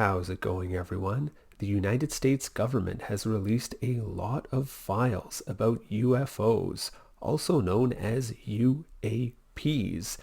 How's it going, everyone? The United States government has released a lot of files about UFOs, also known as UAPs.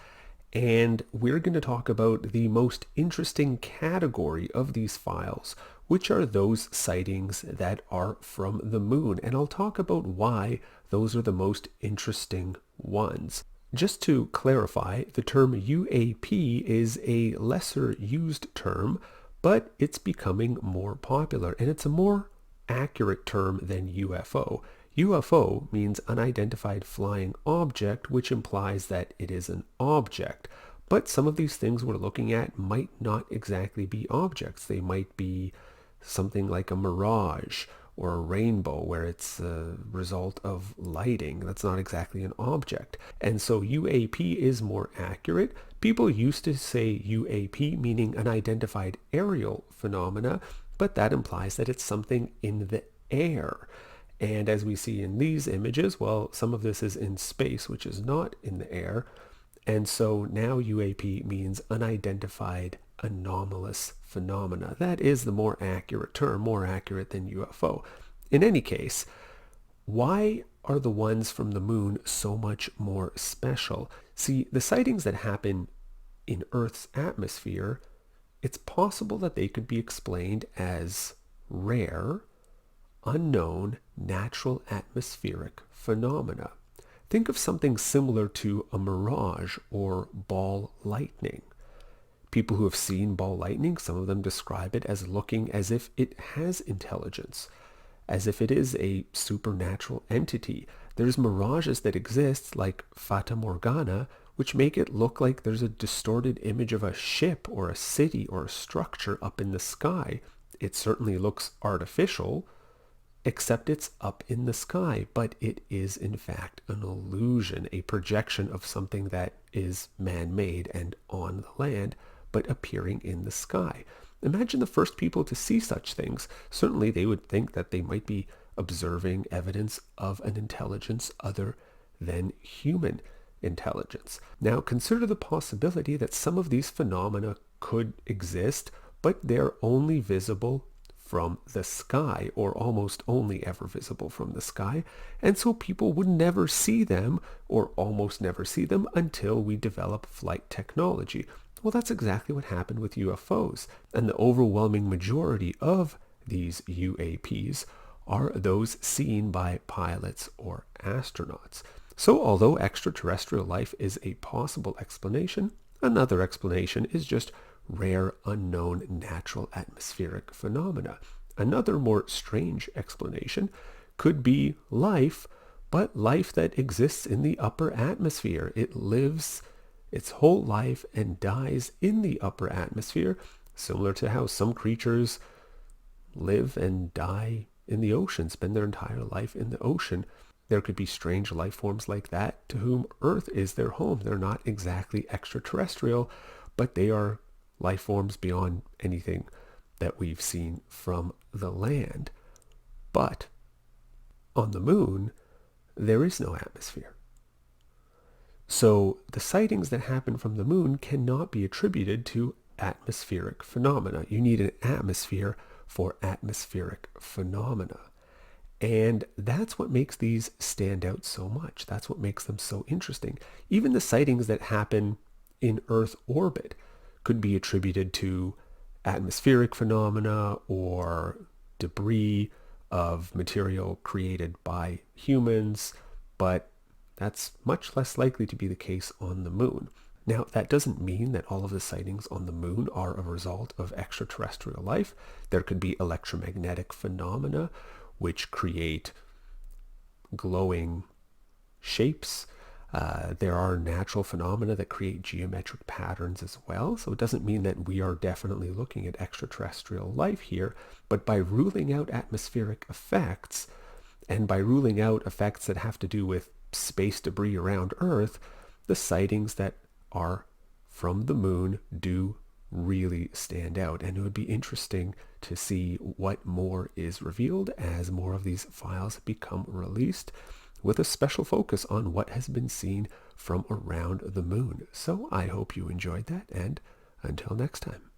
And we're going to talk about the most interesting category of these files, which are those sightings that are from the moon. And I'll talk about why those are the most interesting ones. Just to clarify, the term UAP is a lesser used term, but it's becoming more popular, and it's a more accurate term than UFO. UFO means unidentified flying object, which implies that it is an object. But some of these things we're looking at might not exactly be objects. They might be something like a mirage or a rainbow, where it's a result of lighting. That's not exactly an object. And so UAP is more accurate. People used to say UAP, meaning unidentified aerial phenomena, but that implies that it's something in the air. And as we see in these images, well, some of this is in space, which is not in the air. And so now UAP means unidentified anomalous phenomena. That is the more accurate term, more accurate than UFO. In any case, why are the ones from the moon so much more special? See, the sightings that happen in Earth's atmosphere, it's possible that they could be explained as rare, unknown, natural atmospheric phenomena. Think of something similar to a mirage or ball lightning. People who have seen ball lightning, some of them describe it as looking as if it has intelligence, as if it is a supernatural entity. There's mirages that exist, like Fata Morgana, which make it look like there's a distorted image of a ship or a city or a structure up in the sky. It certainly looks artificial, except it's up in the sky, but it is in fact an illusion, a projection of something that is man-made and on the land, but appearing in the sky. Imagine the first people to see such things. Certainly they would think that they might be observing evidence of an intelligence other than human intelligence. Now consider the possibility that some of these phenomena could exist, but they're only visible from the sky, or almost only ever visible from the sky, and so people would never see them, or almost never see them, until we develop flight technology. Well, that's exactly what happened with UFOs, and the overwhelming majority of these UAPs are those seen by pilots or astronauts. So although extraterrestrial life is a possible explanation, another explanation is just rare, unknown, natural atmospheric phenomena. Another more strange explanation could be life, but life that exists in the upper atmosphere. It lives its whole life and dies in the upper atmosphere, similar to how some creatures live and die in the ocean, spend their entire life in the ocean. There could be strange life forms like that to whom Earth is their home. They're not exactly extraterrestrial, but they are life forms beyond anything that we've seen from the land. But on the moon, there is no atmosphere. So the sightings that happen from the moon cannot be attributed to atmospheric phenomena. You need an atmosphere for atmospheric phenomena. And that's what makes these stand out so much. That's what makes them so interesting. Even the sightings that happen in Earth orbit could be attributed to atmospheric phenomena or debris of material created by humans, but that's much less likely to be the case on the moon. Now, that doesn't mean that all of the sightings on the moon are a result of extraterrestrial life. There could be electromagnetic phenomena which create glowing shapes. There are natural phenomena that create geometric patterns as well. So it doesn't mean that we are definitely looking at extraterrestrial life here, but by ruling out atmospheric effects and by ruling out effects that have to do with space debris around Earth, the sightings that are from the moon do really stand out. And it would be interesting to see what more is revealed as more of these files become released, with a special focus on what has been seen from around the moon. So I hope you enjoyed that, and until next time.